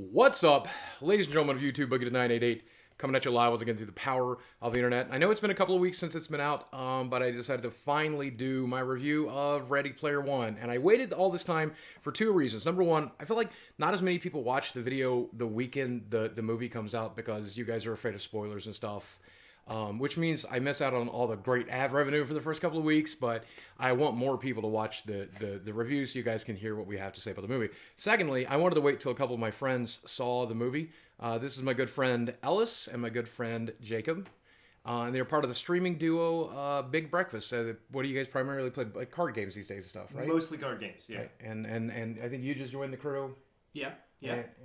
What's up, ladies and gentlemen of YouTube, Boogie to 988, coming at you live once again through the power of the internet. I know it's been a couple of weeks since it's been out, but I decided to finally do my review of Ready Player One, and I waited all this time for two reasons. Number one, I feel like not as many people watch the video the weekend the movie comes out because you guys are afraid of spoilers and stuff. Which means I miss out on all the great ad revenue for the first couple of weeks, but I want more people to watch the reviews so you guys can hear what we have to say about the movie. Secondly, I wanted to wait till a couple of my friends saw the movie. This is my good friend Ellis and my good friend Jacob. And they're part of the streaming duo Big Breakfast. What do you guys primarily play? Like card games these days and stuff, right? Mostly card games, yeah. Right. And I think you just joined the crew. Yeah.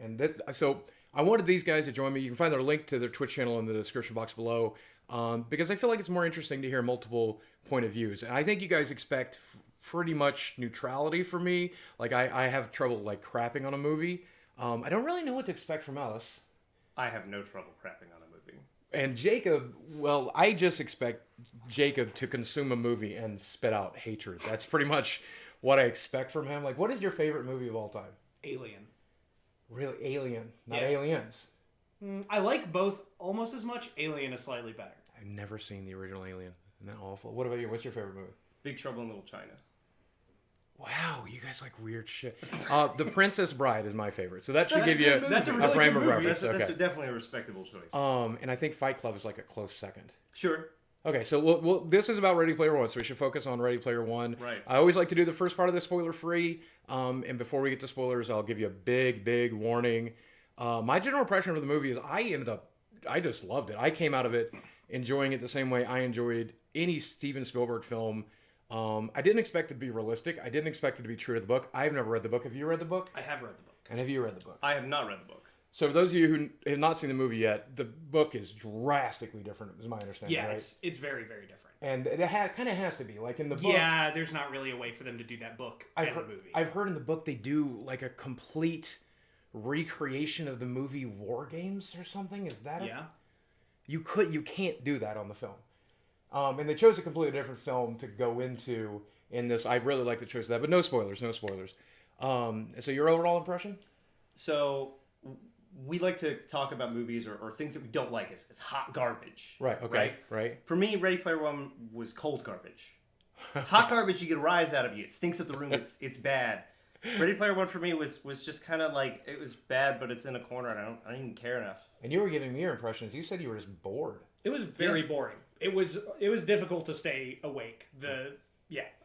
And this, so I wanted these guys to join me. You can find their link to their Twitch channel in the description box below. Because I feel like it's more interesting to hear multiple point of views. And I think you guys expect pretty much neutrality from me. Like, I have trouble, like, crapping on a movie. I don't really know what to expect from Alice. I have no trouble crapping on a movie. And Jacob, well, I just expect Jacob to consume a movie and spit out hatred. That's pretty much what I expect from him. Like, what is your favorite movie of all time? Alien. Really? Alien, not Yeah. Aliens. I like both almost as much. Alien is slightly better. I've never seen the original Alien. Isn't that awful? What about you? What's your favorite movie? Big Trouble in Little China. Wow, you guys like weird shit. The Princess Bride is my favorite, so that should That's give you that's a a really frame good of movie. reference. That's Okay. definitely a respectable choice. And I think Fight Club is like a close second. Sure. Okay, so this is about Ready Player One, so we should focus on Ready Player One. Right. I always like to do the first part of this spoiler-free, and before we get to spoilers, I'll give you a big warning. My general impression of the movie is I just loved it. I came out of it enjoying it the same way I enjoyed any Steven Spielberg film. I didn't expect it to be realistic. I didn't expect it to be true to the book. I've never read the book. Have you read the book? I have read the book. And have you read the book? I have not read the book. So for those of you who have not seen the movie yet, the book is drastically different, is my understanding, Yeah, right? it's very, very different. And it kind of has to be. Like in the book... Yeah, there's not really a way for them to do that book as a movie. I've heard in the book they do like a recreation of the movie War Games or something. Is that Yeah. You can't do that on the film. And they chose a completely different film to go into in this. I really like the choice of that, but no spoilers. So your overall impression? So we like to talk about movies or things that we don't like as hot garbage. Right, okay, right. For me, Ready Player One was cold garbage. Hot garbage, you get a rise out of you. It stinks up the room. It's bad. Ready Player One for me was just kind of like, it was bad, but it's in a corner, and I don't even care enough. And you were giving me your impressions. You said you were just bored. It was very boring. It was difficult to stay awake.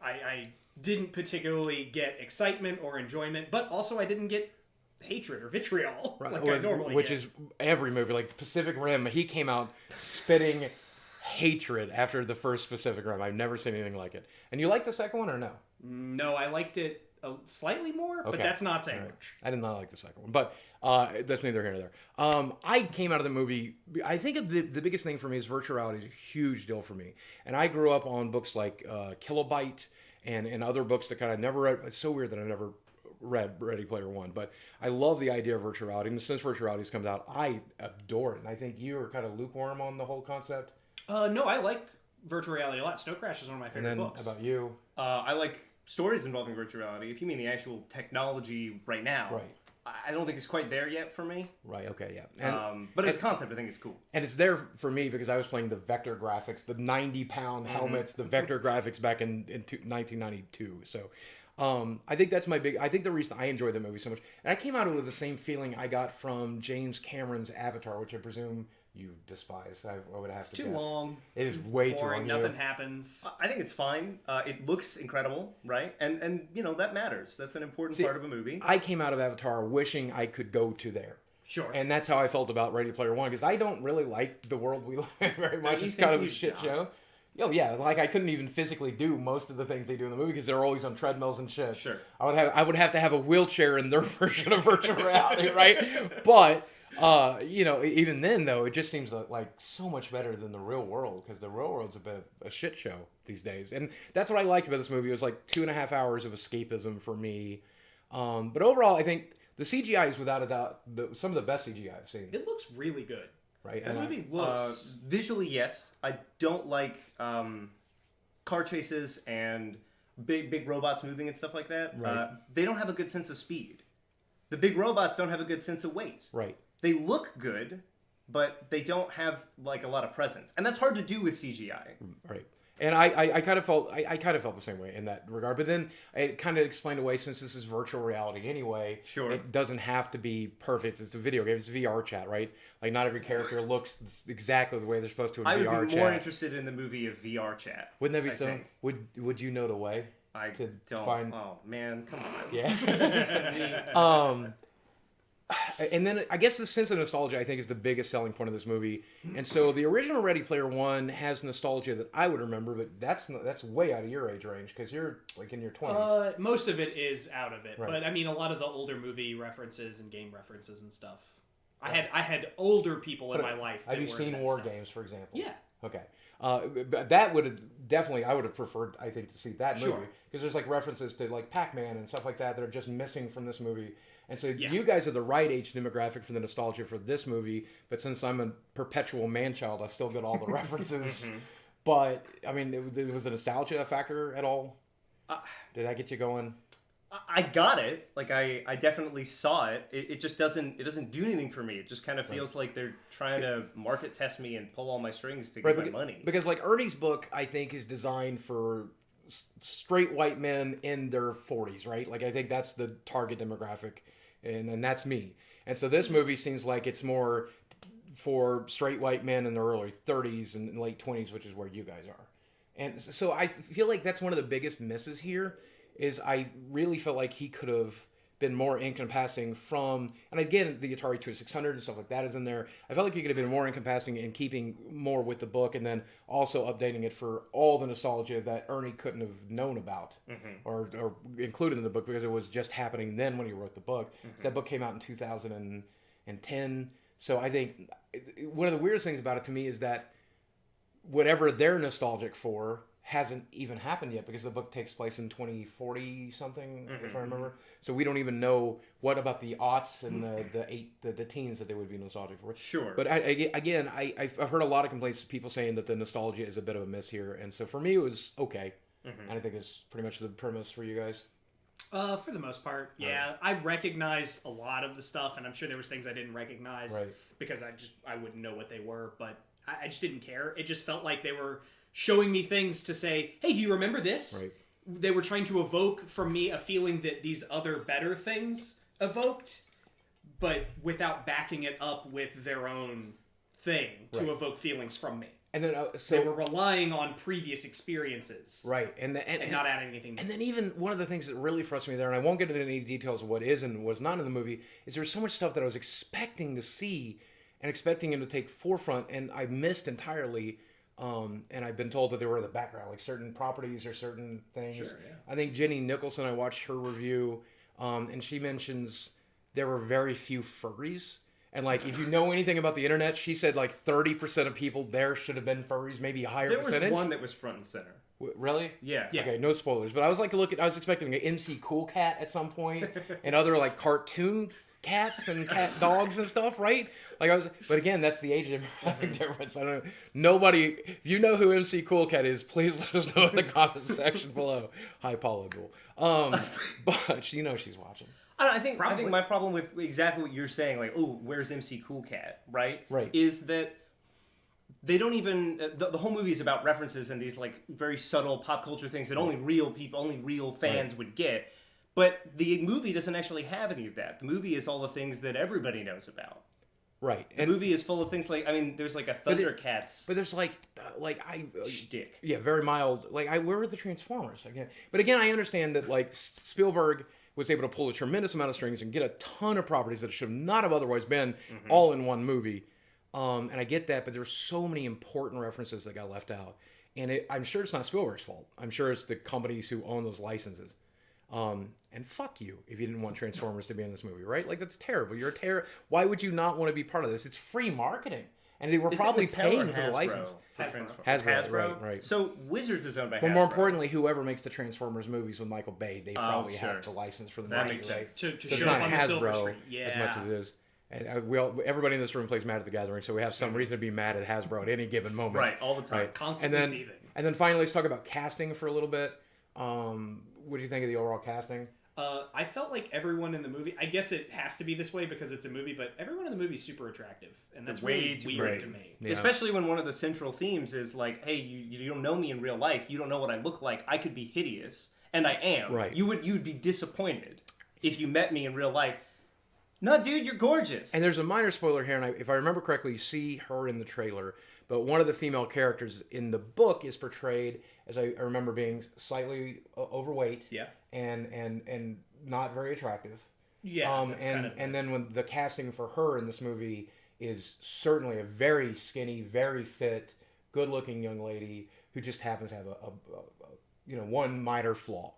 I didn't particularly get excitement or enjoyment, but also I didn't get hatred or vitriol like I normally which get. is every movie. Like Pacific Rim, he came out spitting hatred after the first Pacific Rim. I've never seen anything like it. And you like the second one or no? No, I liked it slightly more, but that's not saying much. I did not like the second one, but that's neither here nor there. I came out of the movie, I think the biggest thing for me is virtuality is a huge deal for me. And I grew up on books like Kilobyte and other books that kind of never read. It's so weird that I never read Ready Player One, but I love the idea of virtuality. And since virtuality comes out, I adore it. And I think you are kind of lukewarm on the whole concept. No, I like virtual reality a lot. Snow Crash is one of my favorite books. About you? I like stories involving virtual reality. If you mean the actual technology right now, right. I don't think it's quite there yet for me. Right, okay, yeah. But as a concept, I think it's cool. And it's there for me because I was playing the vector graphics, the 90-pound helmets, the vector graphics back in 1992. So I think that's I think the reason I enjoyed the movie so much. And I came out with the same feeling I got from James Cameron's Avatar, which I presume you despise. I would have to guess. It's too long. It is it's way boring. too long. Nothing happens. I think it's fine. It looks incredible, right? And you know, that matters. That's an important part of a movie. I came out of Avatar wishing I could go to there. Sure. And that's how I felt about Ready Player One, because I don't really like the world we live in very much. It's kind of a shit show. Oh yeah, like I couldn't even physically do most of the things they do in the movie because they're always on treadmills and shit. Sure. I would have to have a wheelchair in their version of virtual reality, right? But you know, even then though, it just seems like so much better than the real world because the real world's a bit of a shit show these days. And that's what I liked about this movie. It was like 2.5 hours of escapism for me. But overall, I think the CGI is without a doubt some of the best CGI I've seen. It looks really good. Right. That movie looks visually, yes. I don't like car chases and big robots moving and stuff like that. Right. They don't have a good sense of speed. The big robots don't have a good sense of weight. Right. They look good, but they don't have like a lot of presence, and that's hard to do with CGI. Right. And I kind of felt the same way in that regard. But then it kind of explained away, since this is virtual reality anyway. Sure. It doesn't have to be perfect. It's a video game. It's VR chat, right? Like not every character looks exactly the way they're supposed to in VR chat. I would be more interested in the movie of VR chat. Wouldn't that be so? Would you know the way? I to don't. Find... Oh man, come on. Yeah. And then I guess the sense of nostalgia, I think, is the biggest selling point of this movie. And so the original Ready Player One has nostalgia that I would remember, but that's way out of your age range because you're like in your 20s. Most of it is out of it, right. But I mean, a lot of the older movie references and game references and stuff. I had older people in my life. Have you seen War Games, for example? Yeah. Okay. But that would have definitely, I would have preferred, I think, to see that movie. Sure. Because there's like references to like Pac-Man and stuff like that that are just missing from this movie. And so Yeah. you guys are the right age demographic for the nostalgia for this movie. But since I'm a perpetual man-child, I still get all the references. But, I mean, was the nostalgia a factor at all? Did that get you going? I got it. Like I definitely saw it. It just doesn't do anything for me. It just kind of feels like they're trying to market test me and pull all my strings to get my money. Because like Ernie's book, I think, is designed for straight white men in their 40s, right? Like I think that's the target demographic, and that's me. And so this movie seems like it's more for straight white men in their early 30s and late 20s, which is where you guys are. And so I feel like that's one of the biggest misses here. Is I really felt like he could have been more encompassing from, and again, the Atari 2600 and stuff like that is in there. I felt like he could have been more encompassing and keeping more with the book, and then also updating it for all the nostalgia that Ernie couldn't have known about or included in the book because it was just happening then when he wrote the book. So that book came out in 2010. So I think one of the weirdest things about it to me is that whatever they're nostalgic for hasn't even happened yet because the book takes place in 2040 something, if I remember. So we don't even know what about the aughts and the teens that they would be nostalgic for. Sure. But I've heard a lot of complaints of people saying that the nostalgia is a bit of a miss here, and so for me it was okay. And I think it's pretty much the premise for you guys. For the most part, yeah. I recognized a lot of the stuff, and I'm sure there was things I didn't recognize because I wouldn't know what they were, but I just didn't care. It just felt like they were showing me things to say, hey, do you remember this? Right. They were trying to evoke from me a feeling that these other better things evoked, but without backing it up with their own thing to evoke feelings from me. And then they were relying on previous experiences, right? And not adding anything. And then even one of the things that really frustrated me there, and I won't get into any details of what is and was not in the movie, is there's so much stuff that I was expecting to see and expecting him to take forefront, and I missed entirely. And I've been told that they were in the background, like certain properties or certain things. Sure, yeah. I think Jenny Nicholson, I watched her review, and she mentions there were very few furries. And like, if you know anything about the internet, she said like 30% of people there should have been furries, maybe a higher percentage. There was one that was front and center. Really? Yeah. Okay, no spoilers. But I was like, I was expecting an MC Cool Cat at some point, and other like cartoon cats and cat dogs and stuff, right? But again, that's the age difference. I don't know. Nobody, if you know who MC Cool Cat is, please let us know in the comments section below. Hi, Paula Abdul. But she's watching. I think my problem with exactly what you're saying, like, oh, where's MC Cool Cat, right? Right. Is that they don't even the whole movie is about references and these like very subtle pop culture things that only real fans would get. But the movie doesn't actually have any of that. The movie is all the things that everybody knows about. Right. The movie is full of things like, I mean, there's like a Thundercats. But there's shtick. Yeah, very mild. Like, where were the Transformers again? But again, I understand that like Spielberg was able to pull a tremendous amount of strings and get a ton of properties that should not have otherwise been all in one movie. And I get that, but there's so many important references that got left out. And I'm sure it's not Spielberg's fault. I'm sure it's the companies who own those licenses. And fuck you if you didn't want Transformers to be in this movie, right? Like, that's terrible. You're a Why would you not want to be part of this? It's free marketing. And they were probably paying for the license. Hasbro. Right. So Wizards is owned by Hasbro. But more importantly, whoever makes the Transformers movies with Michael Bay, they probably have the license for the that rights. Makes sense. To so it's show not up on the Silver Hasbro Screen. as much as it is. And everybody in this room plays Magic at the Gathering, so we have some reason to be mad at Hasbro at any given moment. Right, all the time. Right. Constantly seething. And then finally, let's talk about casting for a little bit. What do you think of the overall casting? I felt like everyone in the movie, I guess it has to be this way because it's a movie, but everyone in the movie is super attractive. And that's really weird to me. Yeah. Especially when one of the central themes is like, hey, you don't know me in real life. You don't know what I look like. I could be hideous. And I am. Right. You'd be disappointed if you met me in real life. No, dude, you're gorgeous. And there's a minor spoiler here, and if I remember correctly, you see her in the trailer, but one of the female characters in the book is portrayed, as I remember, being slightly overweight. Yeah. And not very attractive. Yeah, that's and kind of and then when the casting for her in this movie is certainly a very skinny, very fit, good-looking young lady who just happens to have a one minor flaw.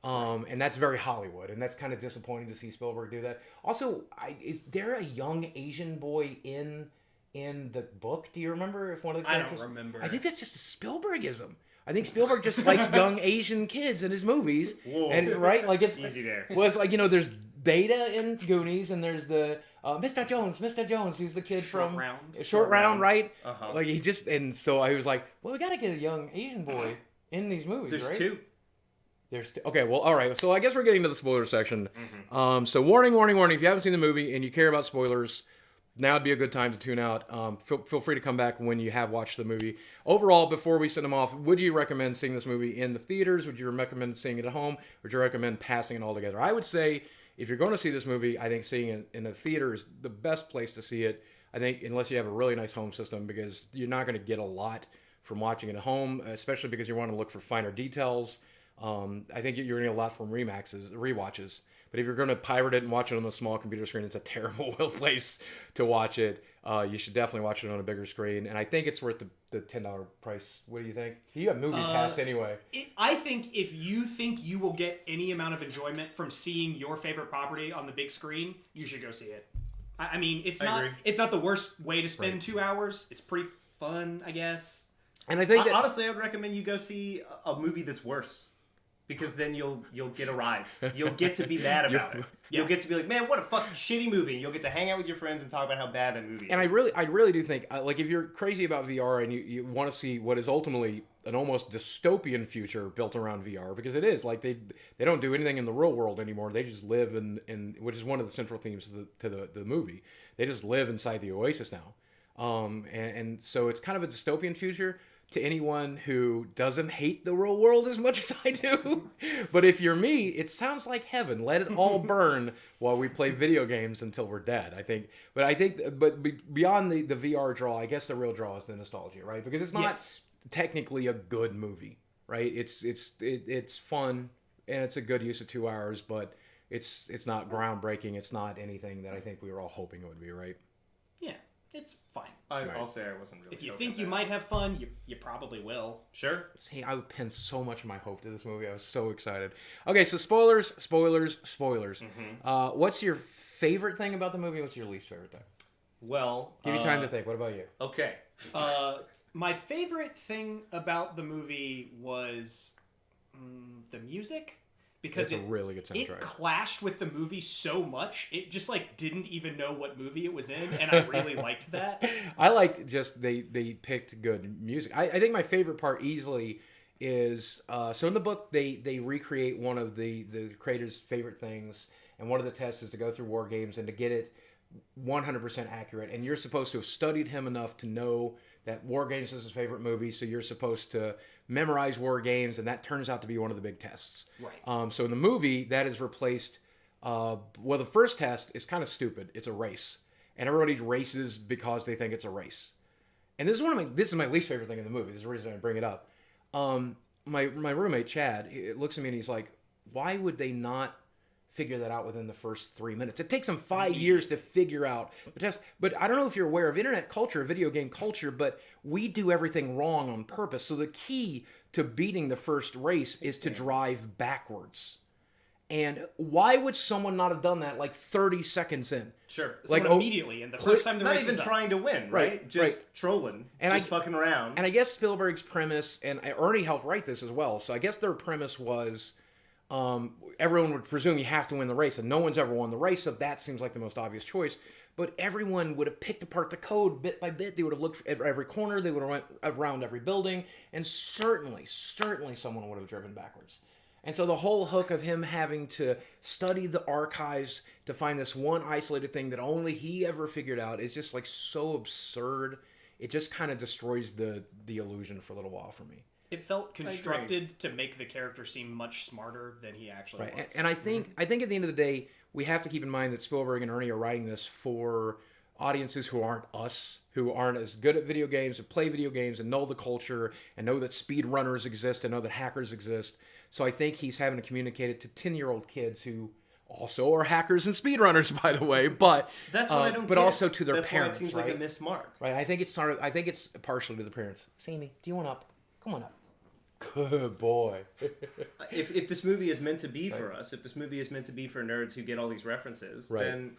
And that's very Hollywood, and that's kind of disappointing to see Spielberg do that. Also, is there a young Asian boy in the book? Do you remember if one of the characters? I don't remember. I think that's just a Spielbergism. I think Spielberg just likes young Asian kids in his movies. Whoa. And right, like it's Easy there. Was like there's Data in Goonies, and there's the Mr. Jones, who's the kid from Short Round, right? Uh-huh. Like and so I was like, well, we got to get a young Asian boy in these movies, There's right? two. Okay, well, all right. So I guess we're getting to the spoiler section. Mm-hmm. So warning. If you haven't seen the movie and you care about spoilers, now would be a good time to tune out. Feel free to come back when you have watched the movie. Overall, before we send them off, would you recommend seeing this movie in the theaters? Would you recommend seeing it at home? Or would you recommend passing it all together? I would say if you're going to see this movie, I think seeing it in a theater is the best place to see it. I think unless you have a really nice home system, because you're not going to get a lot from watching it at home, especially because you want to look for finer details. I think you're going to get a lot from rewatches. But if you're going to pirate it and watch it on a small computer screen, it's a terrible place to watch it. You should definitely watch it on a bigger screen. And I think it's worth the $10 price. What do you think? You have Movie Pass anyway. I think if you think you will get any amount of enjoyment from seeing your favorite property on the big screen, you should go see it. I mean, it's not the worst way to spend 2 hours. It's pretty fun, I guess. And I think that, honestly, I would recommend you go see a movie that's worse. Because then you'll get a rise. You'll get to be mad about it. You'll get to be like, man, what a fucking shitty movie. And you'll get to hang out with your friends and talk about how bad that movie is. And I really do think, like, if you're crazy about VR and you want to see what is ultimately an almost dystopian future built around VR, because it is, like, they don't do anything in the real world anymore. They just live in which is one of the central themes to the movie. They just live inside the Oasis now. And so it's kind of a dystopian future to anyone who doesn't hate the real world as much as I do. But if you're me, it sounds like heaven. Let it all burn while we play video games until we're dead, I think. But beyond the VR draw, I guess the real draw is the nostalgia, right? Because it's not technically a good movie, right? It's fun, and it's a good use of 2 hours, but it's not groundbreaking. It's not anything that I think we were all hoping it would be, right? Yeah, it's fine. I'll say I wasn't really. If you think you might have fun, you probably will. Sure. See, I would pin so much of my hope to this movie. I was so excited. Okay, so spoilers. What's your favorite thing about the movie? What's your least favorite thing? Well, give you time to think. What about you? Okay. My favorite thing about the movie was the music. Because it's a really good soundtrack. It clashed with the movie so much, it just like didn't even know what movie it was in, and I really liked that. I liked just they picked good music. I think my favorite part easily is so in the book they recreate one of the creator's favorite things, and one of the tests is to go through War Games and to get it 100% accurate. And you're supposed to have studied him enough to know that War Games is his favorite movie, so you're supposed to memorize War Games, and that turns out to be one of the big tests. Right. So in the movie, that is replaced. The first test is kind of stupid. It's a race, and everybody races because they think it's a race. And this is my least favorite thing in the movie. This is the reason I bring it up. My roommate Chad, he looks at me and he's like, "Why would they not figure that out within the first 3 minutes? It takes them 5 years to figure out the test." But I don't know if you're aware of internet culture, video game culture, but we do everything wrong on purpose. So the key to beating the first race is to drive backwards. And why would someone not have done that like 30 seconds in? Sure. Like immediately, and the first time the race not even was trying to win, right? Just trolling, and just fucking around. And I guess Spielberg's premise, and Ernie helped write this as well, so I guess their premise was everyone would presume you have to win the race, and no one's ever won the race, so that seems like the most obvious choice. But everyone would have picked apart the code bit by bit. They would have looked at every corner. They would have went around every building, and certainly someone would have driven backwards. And so the whole hook of him having to study the archives to find this one isolated thing that only he ever figured out is just like so absurd. It just kind of destroys the illusion for a little while for me. It felt constructed to make the character seem much smarter than he actually was. And I think at the end of the day, we have to keep in mind that Spielberg and Ernie are writing this for audiences who aren't us, who aren't as good at video games, who play video games and know the culture and know that speedrunners exist and know that hackers exist. So I think he's having to communicate it to 10-year-old kids who also are hackers and speedrunners, by the way. But that's what I don't but get. also to their That's parents. Why it seems like a missed mark. Right. I think it's partially to the parents. Sammy, do you want up? Come on up. Good boy. If this movie is meant to be for us, if this movie is meant to be for nerds who get all these references, then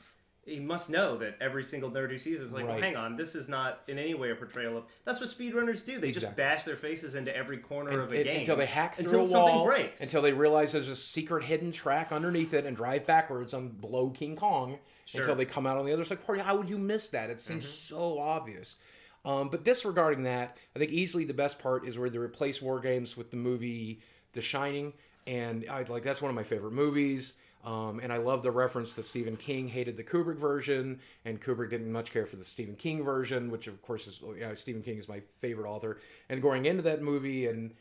he must know that every single nerd who sees it is like, well, hang on, this is not in any way a portrayal of... That's what speedrunners do. They just bash their faces into every corner of a game. Until they hack through a wall. Something breaks. Until they realize there's a secret hidden track underneath it and drive backwards on below King Kong. Sure. Until they come out on the other side. How would you miss that? It seems so obvious. But disregarding that, I think easily the best part is where they replace War Games with the movie The Shining. And that's one of my favorite movies. And I love the reference that Stephen King hated the Kubrick version, and Kubrick didn't much care for the Stephen King version, which of course is Stephen King is my favorite author. And going into that movie, and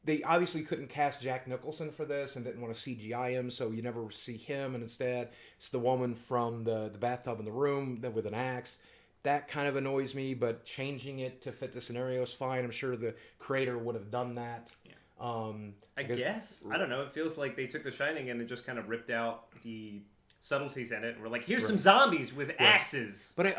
they obviously couldn't cast Jack Nicholson for this, and didn't want to CGI him, so you never see him. And instead, it's the woman from the bathtub in the room with an axe. That kind of annoys me, but changing it to fit the scenario is fine. I'm sure the creator would have done that. Yeah. I guess. I don't know. It feels like they took The Shining and they just kind of ripped out the subtleties in it. And we're like, here's some zombies with axes. But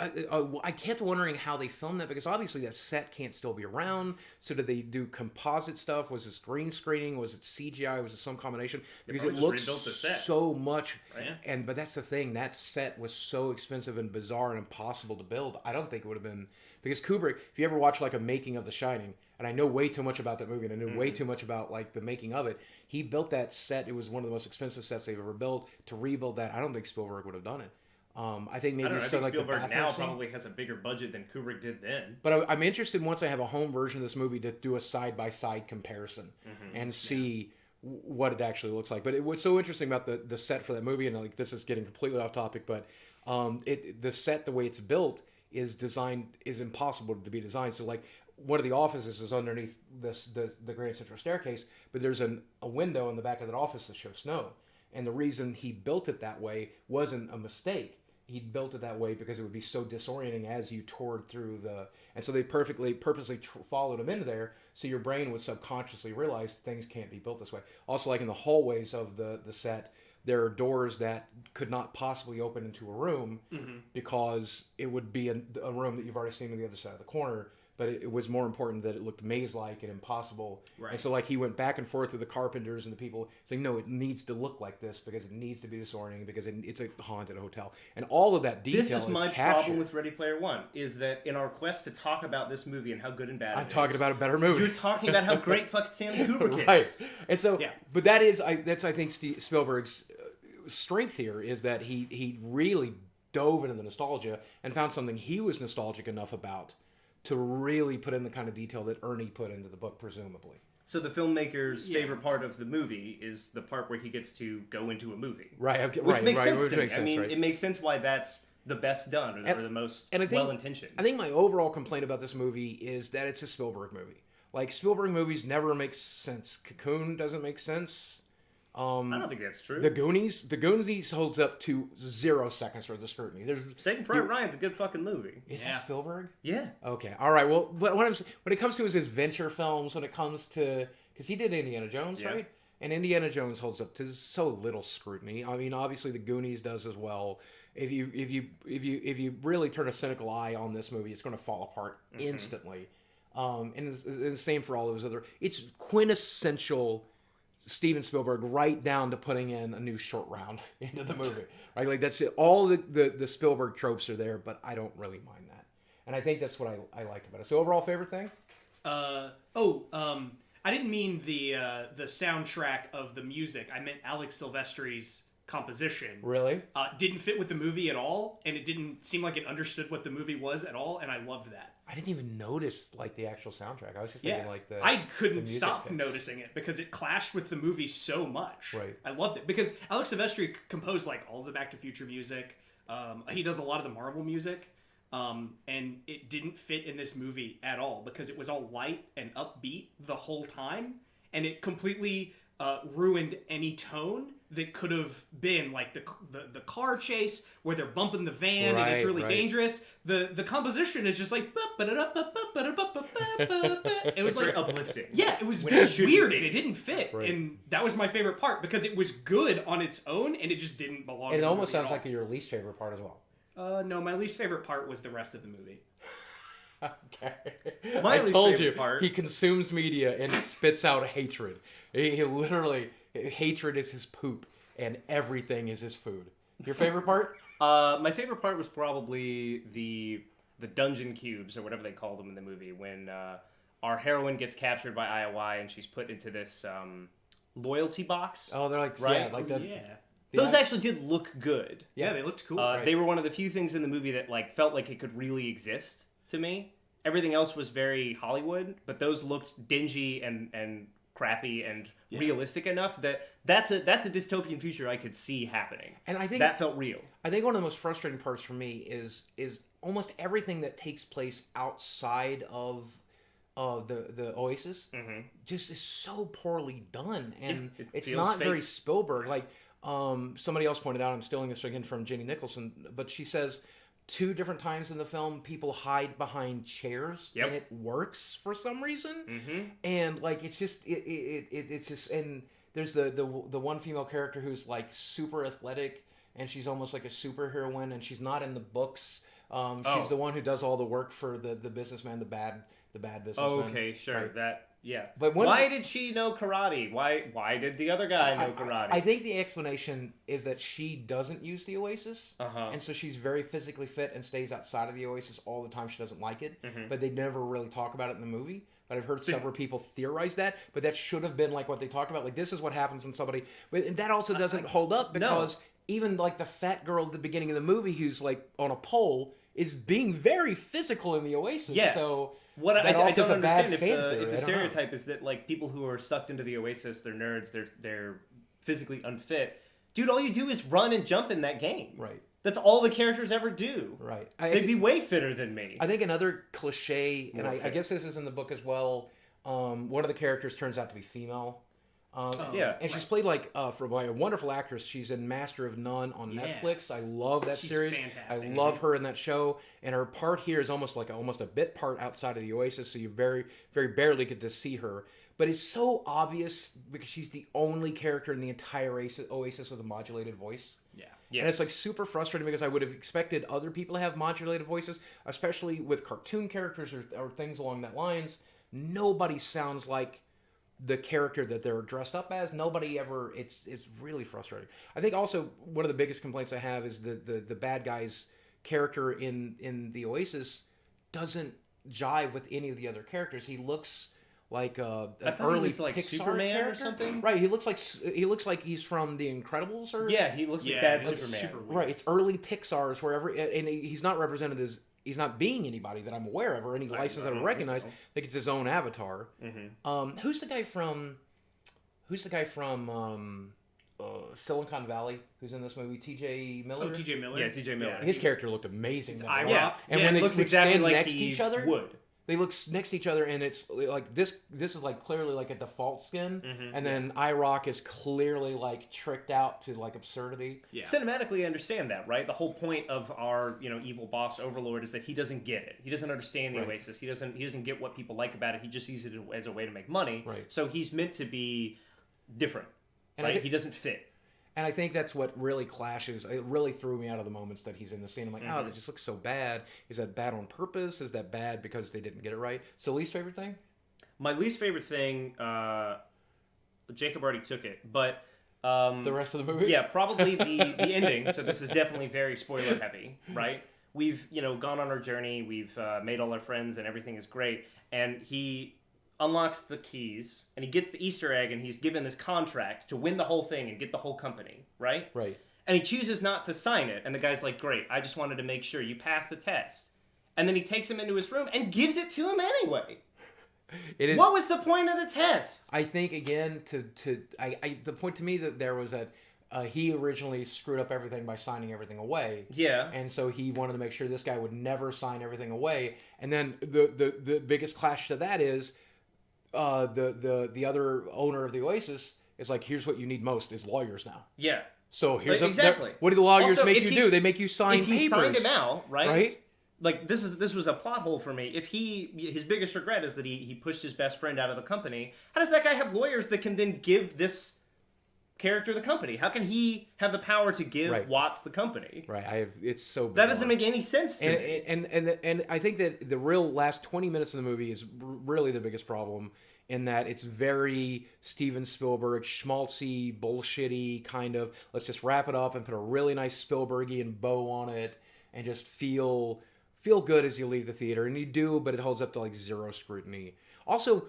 I kept wondering how they filmed that, because obviously that set can't still be around. So did they do composite stuff? Was this green screening? Was it CGI? Was it some combination? Because it looks so much. But that's the thing. That set was so expensive and bizarre and impossible to build. I don't think it would have been... Because Kubrick, if you ever watch a making of The Shining, and I know way too much about that movie, and I knew way too much about the making of it, he built that set. It was one of the most expensive sets they've ever built. To rebuild that, I don't think Spielberg would have done it. I think maybe I think Spielberg now probably has a bigger budget than Kubrick did then. But I'm interested, once I have a home version of this movie, to do a side-by-side comparison and see what it actually looks like. But what's so interesting about the set for that movie, and this is getting completely off topic, but the set, the way it's built, is impossible to be designed. So one of the offices is underneath the Grand Central Staircase, but there's a window in the back of that office that shows snow. And the reason he built it that way wasn't a mistake. He built it that way because it would be so disorienting as you toured through and so they purposely followed him into there, so your brain would subconsciously realize things can't be built this way. Also, in the hallways of the set, there are doors that could not possibly open into a room because it would be a room that you've already seen on the other side of the corner. But it was more important that it looked maze-like and impossible. Right. And so he went back and forth with the carpenters and the people saying, no, it needs to look like this because it needs to be disorienting because it's a haunted hotel. And all of that detail is captured. This is my problem with Ready Player One, is that in our quest to talk about this movie and how good and bad I'm talking about a better movie. You're talking about how great fucking Stanley Kubrick is. Right. And so, but that's I think Spielberg's strength here, is that he really dove into the nostalgia and found something he was nostalgic enough about to really put in the kind of detail that Ernie put into the book, presumably. So the filmmaker's favorite part of the movie is the part where he gets to go into a movie. Right. Which makes sense to me. I mean, it makes sense why that's the best done, or the most well-intentioned. I think my overall complaint about this movie is that it's a Spielberg movie. Spielberg movies never make sense. Cocoon doesn't make sense. I don't think that's true. The Goonies holds up to 0 seconds worth of scrutiny. Saving Private Ryan's a good fucking movie. Is it Spielberg? Yeah. Okay. All right. Well, but when it comes to his adventure films, when it comes to, because he did Indiana Jones, right? And Indiana Jones holds up to so little scrutiny. I mean, obviously the Goonies does as well. If you really turn a cynical eye on this movie, it's going to fall apart instantly. And it's the same for all of his other. It's quintessential Steven Spielberg, right down to putting in a new short round into the movie, right? That's it. All the Spielberg tropes are there, but I don't really mind that, and I think that's what I liked about it. So overall favorite thing? I didn't mean the soundtrack of the music. I meant Alex Silvestri's composition Really? didn't fit with the movie at all, and it didn't seem like it understood what the movie was at all, and I loved that. I didn't even notice like the actual soundtrack. I was just thinking like the. I the couldn't music stop picks. noticing it because it clashed with the movie so much. Right. I loved it because Alex Silvestri composed like all the Back to Future music. He does a lot of the Marvel music. And it didn't fit in this movie at all because it was all light and upbeat the whole time, and it completely ruined any tone that could have been like the car chase where they're bumping the van and it's really dangerous. The composition is just like it was like uplifting. Yeah, it was When it shouldn't weird be. and it didn't fit, Right. and that was my favorite part because it was good on its own and it just didn't belong. It to the almost movie sounds at like your least favorite part as well. all. No, my least favorite part was the rest of the movie. Okay. My I least told favorite you part- he consumes media and spits out hatred. He literally hatred is his poop and everything is his food. Your favorite part? My favorite part was probably the dungeon cubes or whatever they call them in the movie when our heroine gets captured by IOI and she's put into this loyalty box. Oh, they're like Right? yeah, like the Yeah. Those actually did look good. Yeah, they looked cool. They were one of the few things in the movie that like felt like it could really exist to me. Everything else was very Hollywood, but those looked dingy and crappy and realistic enough that that's a dystopian future I could see happening. And I think that felt real. I think one of the most frustrating parts for me is almost everything that takes place outside of the Oasis just is so poorly done, and it it's feels not very fake. Spielberg. Like somebody else pointed out, I'm stealing this again from Jenny Nicholson, but she says 2 different times in the film people hide behind chairs and it works for some reason. And like it's just it's just, and there's the one female character who's like super athletic and she's almost like a superheroine and she's not in the books. She's the one who does all the work for the businessman, the bad businessman. Okay, sure. Right. That yeah. But why did she know karate? Why did the other guy know karate? I think the explanation is that she doesn't use the Oasis, Uh-huh. and so she's very physically fit and stays outside of the Oasis all the time. She doesn't like it, Mm-hmm. but they never really talk about it in the movie. But I've heard several people theorize that, but that should have been like what they talked about. Like, this is what happens when somebody... But that also doesn't hold up because even like the fat girl at the beginning of the movie who's like on a pole is being very physical in the Oasis. Yes. So... What that I also is don't a bad understand if fan the theory. I don't know. stereotype is that like people who are sucked into the Oasis, they're nerds, they're physically unfit. Dude, all you do is run and jump in that game. Right. That's all the characters ever do. Right. They'd be way fitter than me. I think another cliche, and I fit. guess this is in the book as well. One of the characters turns out to be female. Yeah. And she's played like by a wonderful actress. She's in Master of None on Netflix. I love that She's series. fantastic. I love her in that show. And her part here is almost a bit part outside of the Oasis, so you very, very barely get to see her. But it's so obvious because she's the only character in the entire Oasis with a modulated voice. Yeah. And it's like super frustrating because I would have expected other people to have modulated voices, especially with cartoon characters or things along that lines. Nobody sounds like the character that they're dressed up as. Nobody ever. It's really frustrating. I think also one of the biggest complaints I have is the bad guy's character in the Oasis doesn't jive with any of the other characters. He looks like an early he was like Pixar Superman character. or something. Right. He looks like he's from The Incredibles or Yeah, he looks like Yeah, bad he looks Superman. super weird. right. It's early Pixar's wherever, and he's not represented as. He's not being anybody that I'm aware of or any license that I don't recognize. think I think it's his own avatar. Who's the guy from Silicon Valley who's in this movie? T.J. Miller. Oh, T.J. Miller. Yeah, T.J. Miller. His character looked amazing. that IROC. role. Yeah, And yeah, when it they looks would exactly stand like next to he each other, would. they look next to each other, and it's like this is like clearly like a default skin, and then IROC is clearly like tricked out to like absurdity. Yeah. Cinematically, I understand that, right? The whole point of our, evil boss overlord is that he doesn't get it. He doesn't understand the Right. Oasis. He doesn't get what people like about it. He just sees it as a way to make money. Right. So he's meant to be different. And I right? think- He doesn't fit. And I think that's what really clashes. It really threw me out of the moments that he's in the scene. I'm like, oh, that just looks so bad. Is that bad on purpose? Is that bad because they didn't get it right? So least favorite thing? My least favorite thing, Jacob already took it, but The rest of the movie? yeah, probably the ending. So this is definitely very spoiler heavy, right? We've gone on our journey. We've made all our friends, and everything is great. And he unlocks the keys, and he gets the Easter egg, and he's given this contract to win the whole thing and get the whole company, right? Right. And he chooses not to sign it, and the guy's like, great, I just wanted to make sure you passed the test. And then he takes him into his room and gives it to him anyway. It is. What was the point of the test? I think, again, the point to me that there was that he originally screwed up everything by signing everything away. Yeah. And so he wanted to make sure this guy would never sign everything away. And then the biggest clash to that is the other owner of the Oasis is like, here's what you need most is lawyers now. Yeah. So here's exactly. What do the lawyers Also, make if you he- do? They make you sign If he papers. signed him out, right? Right? Like, this was a plot hole for me. If his biggest regret is that he pushed his best friend out of the company, how does that guy have lawyers that can then give this character the company? How can he have the power to give Right. Watts the company? Right. It's so bizarre. That doesn't make any sense to me. And I think that the real last 20 minutes of the movie is really the biggest problem in that it's very Steven Spielberg, schmaltzy, bullshitty kind of, let's just wrap it up and put a really nice Spielbergian bow on it and just feel good as you leave the theater. And you do, but it holds up to like zero scrutiny. Also,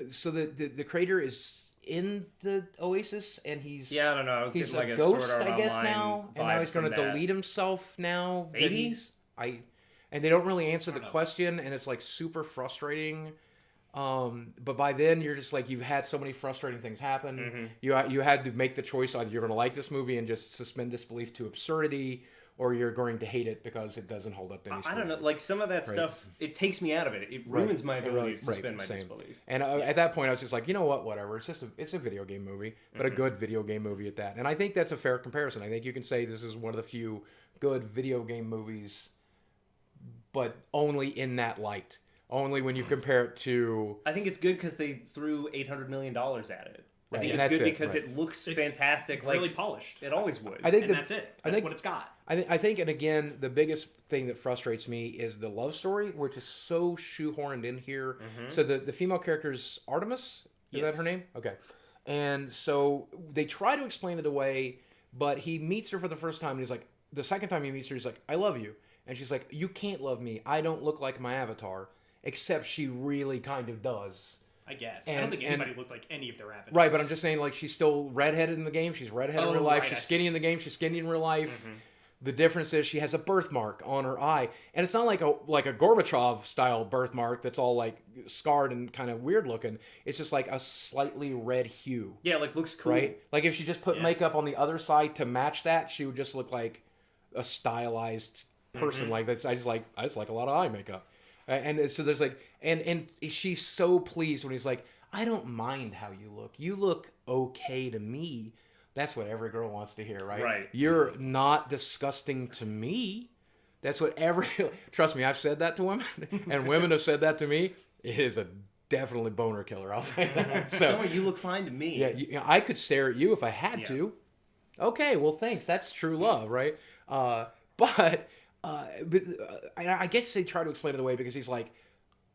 so the creator is in the Oasis and he's... Yeah, I don't know. I was He's getting a like ghost, Sword Art I guess, Online now. And now vibe he's going to from that. delete himself now. that Maybe? he's... And they don't really answer the question, and it's like super frustrating. But by then, you're just like, you've had so many frustrating things happen. Mm-hmm. You had to make the choice either you're going to like this movie and just suspend disbelief to absurdity, or you're going to hate it because it doesn't hold up to any I don't know. scrutiny. Like, some of that Right. stuff, it takes me out of it. It ruins my ability Right, to suspend my same. disbelief. And at that point, I was just like, you know what, whatever. It's a video game movie, but a good video game movie at that. And I think that's a fair comparison. I think you can say this is one of the few good video game movies, but only in that light. Only when you compare it to... I think it's good because they threw $800 million at it. I Right, think and it's that's good it, because right. it looks It's fantastic. really Like, polished. it always would. I think And the- that's it. I That's think- what it's got. I think, and again, the biggest thing that frustrates me is the love story, which is so shoehorned in here. So the female character is Artemis. Is Yes. that her name? Okay. And so they try to explain it away, but he meets her for the first time, and he's like, the second time he meets her, he's like, I love you. And she's like, you can't love me. I don't look like my avatar. Except she really kind of does. I guess. I And- don't think and- anybody looked like any of their avatars. Right, but I'm just saying, like, she's still redheaded in the game. She's redheaded in Oh, real life. right, She's I see. skinny in the game. She's skinny in real life. The difference is she has a birthmark on her eye, and it's not like a Gorbachev style birthmark that's all like scarred and kind of weird looking. It's just like a slightly red hue, Yeah, like, looks cool. right? Like if she just put Yeah. makeup on the other side to match that, she would just look like a stylized person. Like that's I just like a lot of eye makeup, and so there's like and she's so pleased when he's like, I don't mind how you look. You look okay to me. That's what every girl wants to hear, right? Right. You're not disgusting to me. That's what trust me, I've said that to women, and women have said that to me. It is a definitely boner killer, I'll tell you that. So, No, you look fine to me. yeah, I could stare at you if I had Yeah. to. Okay, well, thanks. That's true love, right? But I guess they try to explain it away because he's like,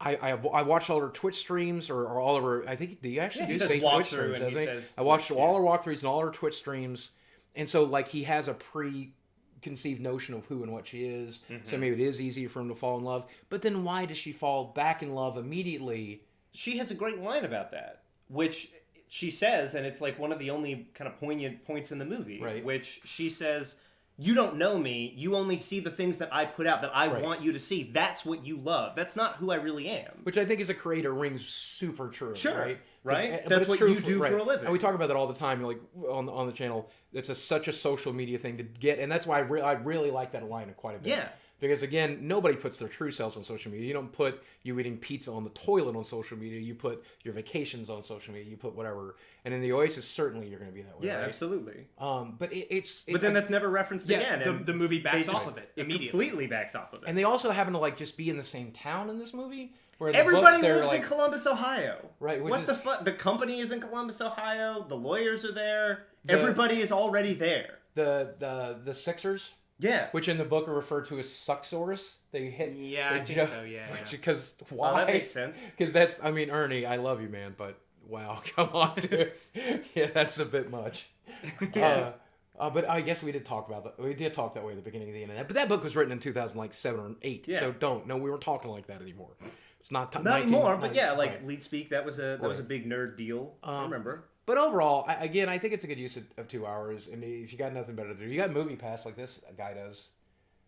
I watched all her Twitch streams or all of her. I think do you actually Yeah, he do says say Twitch walkthrough streams? and Doesn't he he? says I watched Twitch, all her walkthroughs and all her Twitch streams, and so like he has a preconceived notion of who and what she is. So maybe it is easier for him to fall in love. But then why does she fall back in love immediately? She has a great line about that, which she says, and it's like one of the only kind of poignant points in the movie, Right. which she says, you don't know me, you only see the things that I put out that I Right. want you to see. That's what you love. That's not who I really am. Which I think as a creator rings super true, Sure, right? right? But That's it's what true you do for a living. And we talk about that all the time, like on the channel. It's such a social media thing to get, and that's why I really like that line quite a bit. Yeah. Because again, nobody puts their true selves on social media. You don't put you eating pizza on the toilet on social media. You put your vacations on social media. You put whatever. And in the Oasis, certainly you're going to be that way. Yeah, right? absolutely. But But then that's never referenced Yeah, again. the movie they backs just- off of it immediately. completely backs off of it. and they also happen to like just be in the same town in this movie. Where the Everybody books, they're, lives like, in Columbus, Ohio. Right, which What the is- fuck? The company is in Columbus, Ohio. The lawyers are there. Everybody is already there. the Sixers. Yeah. Which in the book are referred to as suxors. They hit. Yeah, they I think so, yeah. Because why? Well, that makes sense. Because that's. I mean, Ernie, I love you, man, but wow, come on, dude. Yeah, that's a bit much. But I guess we did talk about that. We did talk that way at the beginning of the internet. But that book was written in 2007 or 8. Yeah. So we weren't talking like that anymore. It's not Not anymore, but yeah, like right. lead speak, that was a big nerd deal. I remember. But overall, again, I think it's a good use of 2 hours. And if you got nothing better to do, you got Movie Pass like this guy does.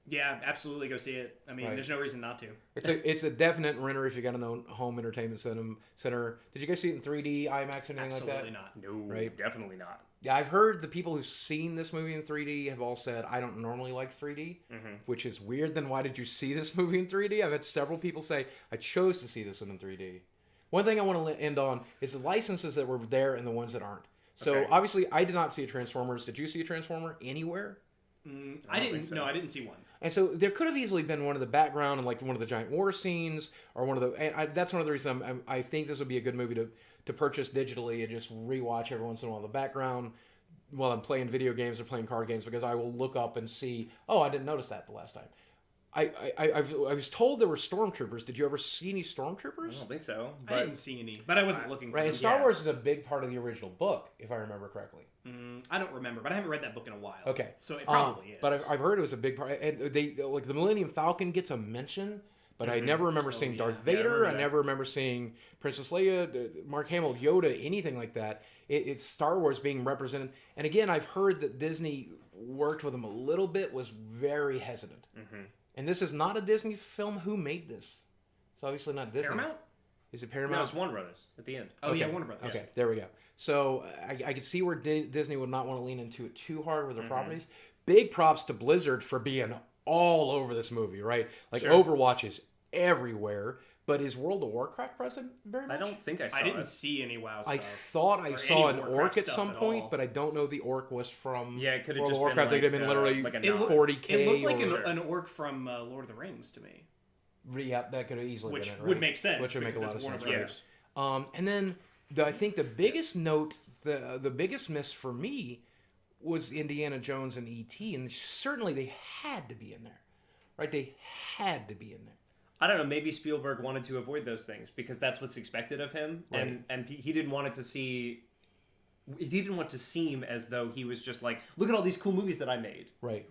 Yeah, absolutely go see it. I mean, Right. there's no reason not to. It's a definite renter if you got a home entertainment center. Did you guys see it in 3D, IMAX, anything Absolutely like that? not. No, Right. definitely not. Yeah, I've heard the people who've seen this movie in 3D have all said, I don't normally like 3D, which is weird. Then why did you see this movie in 3D? I've had several people say, I chose to see this one in 3D. One thing I want to end on is the licenses that were there and the ones that aren't. So Okay. obviously, I did not see a Transformers. Did you see a Transformer anywhere? I didn't. think so. No, I didn't see one. And so there could have easily been one of the background and like one of the giant war scenes or one of the. And that's one of the reasons I think this would be a good movie to purchase digitally and just rewatch every once in a while in the background while I'm playing video games or playing card games, because I will look up and see, oh, I didn't notice that the last time. I was told there were stormtroopers. Did you ever see any I stormtroopers? don't think so. I didn't see any, but I wasn't looking for Right, them. and Star Yeah. Wars is a big part of the original book, if I remember correctly. I don't remember, but I haven't read that book in a while. Okay, So it probably is. But I've heard it was a big part. And they like the Millennium Falcon gets a mention, but I never remember seeing Darth Yeah, I Vader. remember I that. never remember seeing Princess Leia, Mark Hamill, Yoda, anything like that. It's Star Wars being represented. And again, I've heard that Disney worked with them a little bit, was very hesitant. And this is not a Disney film. Who made this? It's obviously not Disney. Paramount? Is it No, Paramount? it's Warner Brothers at the end. Oh yeah, Warner Brothers. Okay, there we go. So I could see where Disney would not want to lean into it too hard with their properties. Big props to Blizzard for being all over this movie, right? Like Sure. Overwatch is everywhere, but is World of Warcraft present very much? I don't think I saw I didn't it. see any WoW I stuff. thought I or saw any an Warcraft orc at stuff some at point, all. but I don't know the orc was from Yeah, it could have World just of Warcraft. been They could have been literally like a It looked- 40K. It looked like or, an orc from Lord of the Rings to me, yeah, that could have easily which been it, would right? make sense. Which would make a because lot of it's Warner sense, right? Brothers. And then I think the biggest note, the biggest miss for me was Indiana Jones and E.T. And certainly they had to be in there, right? They had to be in there. I don't know. Maybe Spielberg wanted to avoid those things because that's what's expected of him, Right. and he didn't want it to see. He didn't want to seem as though he was just like, look at all these cool movies that I made. Right.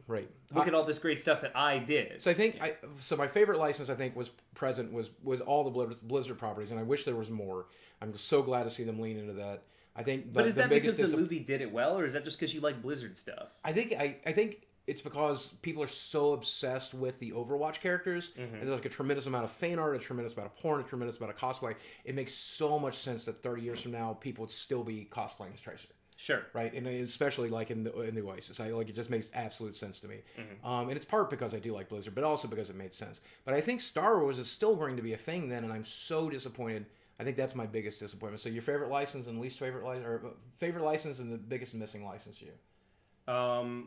Look at all this great stuff that I did. So I think so my favorite license I think was present was all the Blizzard properties, and I wish there was more. I'm so glad to see them lean into that. I think, But is the that biggest because the movie did it well, or is that just because you like Blizzard stuff? I think it's because people are so obsessed with the Overwatch characters. And there's like a tremendous amount of fan art, a tremendous amount of porn, a tremendous amount of cosplay. It makes so much sense that 30 years from now, people would still be cosplaying as Tracer, Sure. right? And especially like in the Oasis, it just makes absolute sense to me. And it's part because I do like Blizzard, but also because it made sense. But I think Star Wars is still going to be a thing then, and I'm so disappointed. I think that's my biggest disappointment. So your favorite license and least favorite license, or favorite license and the biggest missing license to you?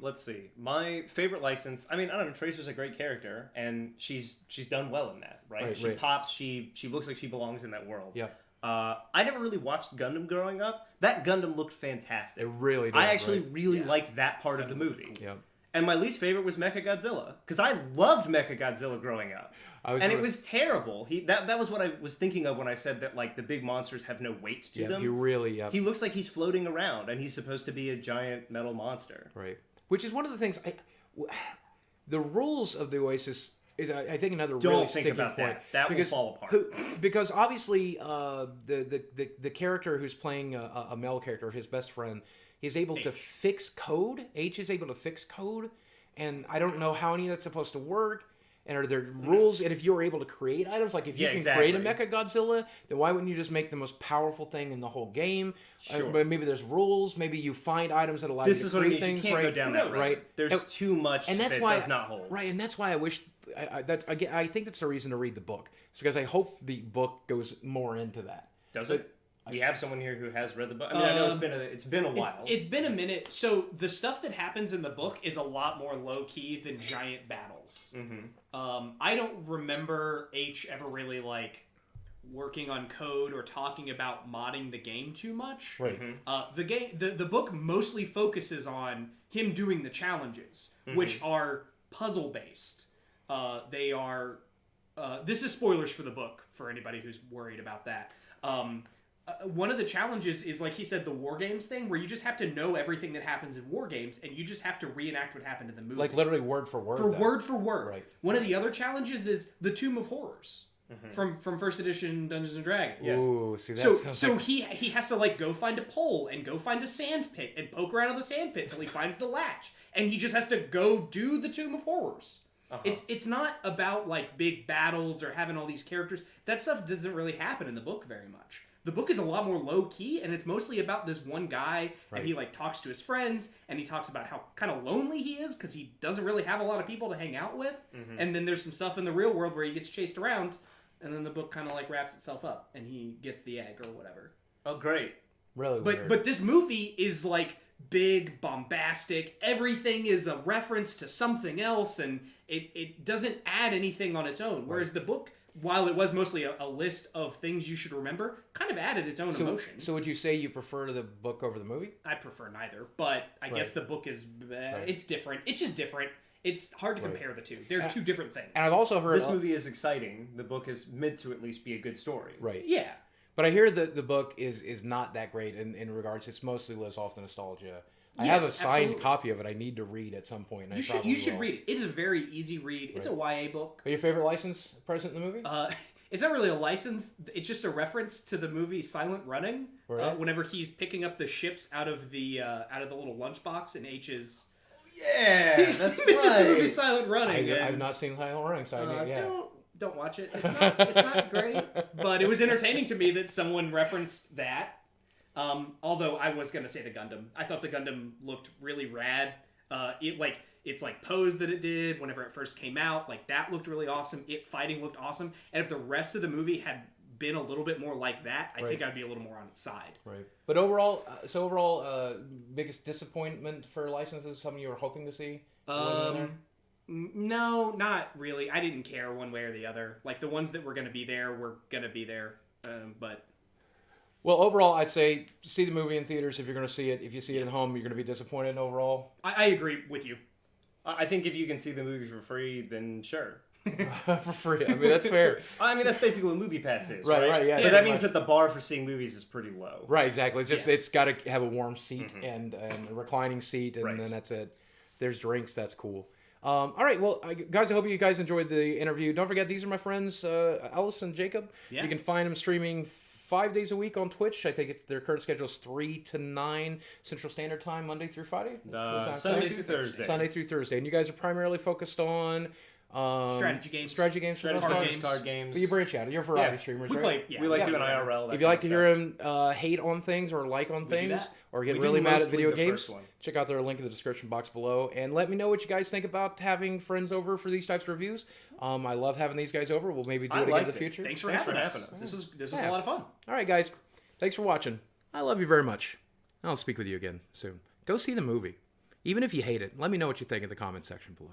Let's see. My favorite license. I mean, I don't know. Tracer's a great character, and she's done well in that, right? She Right. pops. She looks like she belongs in that world. Yeah. I never really watched Gundam growing up. That Gundam looked fantastic. It really did. I actually right? really liked that part of the movie. Yeah. And my least favorite was Mechagodzilla because I loved Mechagodzilla growing up. And it was terrible. That was what I was thinking of when I said that like the big monsters have no weight to Yeah, them. he really. He looks like he's floating around, and he's supposed to be a giant metal monster. Right. Which is one of the things. The rules of the Oasis is, I think, another Don't really think sticking about point. that. That will fall apart. Because obviously, the character who's playing a male character, his best friend, is able to fix code. H is able to fix code, and I don't know how any of that's supposed to work. And are there rules? And if you're able to create items, like if you can create a Mechagodzilla, then why wouldn't you just make the most powerful thing in the whole game? Sure. But maybe there's rules. Maybe you find items that allow you to create things. You can't right? go down that road. Right. There's too much And that's that why does not hold. Right, and that's why I wish. I think that's the reason to read the book. It's because I hope the book goes more into that. Does it? We have someone here who has read the book. I mean, I know it's been a while. It's been a minute. So the stuff that happens in the book is a lot more low key than giant battles. I don't remember H ever really like working on code or talking about modding the game too much. Right. The book mostly focuses on him doing the challenges, which are puzzle based. They are. This is spoilers for the book for anybody who's worried about that. One of the challenges is, like he said, the War Games thing, where you just have to know everything that happens in War Games, and you just have to reenact what happened in the movie. Like literally word for word. Word for word. Right. One of the other challenges is the Tomb of Horrors, from first edition Dungeons and Dragons. Yeah. Ooh, see that So sounds like... he has to like go find a pole and go find a sand pit and poke around in the sand pit till he finds the latch, and he just has to go do the Tomb of Horrors. It's not about like big battles or having all these characters. That stuff doesn't really happen in the book very much. The book is a lot more low key, and it's mostly about this one guy, and he like talks to his friends, and he talks about how kind of lonely he is because he doesn't really have a lot of people to hang out with. And then there's some stuff in the real world where he gets chased around, and then the book kind of like wraps itself up, and he gets the egg or whatever. Oh, great. Really weird. But this movie is like big, bombastic. Everything is a reference to something else, and it doesn't add anything on its own. Whereas the book, while it was mostly a list of things you should remember, kind of added its own emotion. So would you say you prefer the book over the movie? I prefer neither, but I guess the book is it's different. It's just different. It's hard to compare the two. They're two different things. And I've also heard... This movie is exciting. The book is meant to at least be a good story. Right. Yeah. But I hear that the book is not that great in regards. It's mostly lives off the nostalgia. I have a signed copy of it I need to read at some point. And You should read it. It is a very easy read. It's a YA book. Your favorite license present in the movie? It's not really a license. It's just a reference to the movie Silent Running. Right. Whenever he's picking up the ships out of the little lunchbox in H's. Yeah, that's It's just the movie right. Silent Running. I've not seen Silent Running, so I yeah. Don't watch it. It's not great, but it was entertaining to me that someone referenced that. Although I was gonna say the Gundam. I thought the Gundam looked really rad. It's like pose that it did whenever it first came out. Like that looked really awesome. It fighting looked awesome. And if the rest of the movie had been a little bit more like that, I think I'd be a little more on its side. Right. But overall, biggest disappointment for licenses? Something you were hoping to see? Wasn't in there? No, not really. I didn't care one way or the other. Like the ones that were going to be there were going to be there. But Well, overall, I'd say see the movie in theaters if you're going to see it. If you see it at home, you're going to be disappointed overall. I agree with you. I think if you can see the movie for free, then sure. For free. I mean, that's fair. I mean, that's basically what Movie Pass is, Right, right? right, yeah, But pretty that means much. that the bar for seeing movies is pretty low. Right, exactly. It's just it's got to have a warm seat and a reclining seat, and then that's it. There's drinks. That's cool. All right, well, guys, I hope you guys enjoyed the interview. Don't forget, these are my friends, Alice and Jacob. Yeah. You can find them streaming 5 days a week on Twitch. I think their current schedule is 3 to 9 Central Standard Time, Monday through Friday. Sunday through Thursday. Sunday through Thursday. And you guys are primarily focused on strategy games. Strategy games. Card games. But you branch out. You're variety streamers, we right? play, we like doing IRL. If you like to hear him hate on things or like on things or get really mad at video games, check out their link in the description box below. And let me know what you guys think about having friends over for these types of reviews. I love having these guys over. We'll maybe do it again in the future. Thanks for having us. This was a lot of fun. All right, guys. Thanks for watching. I love you very much. I'll speak with you again soon. Go see the movie. Even if you hate it, let me know what you think in the comment section below.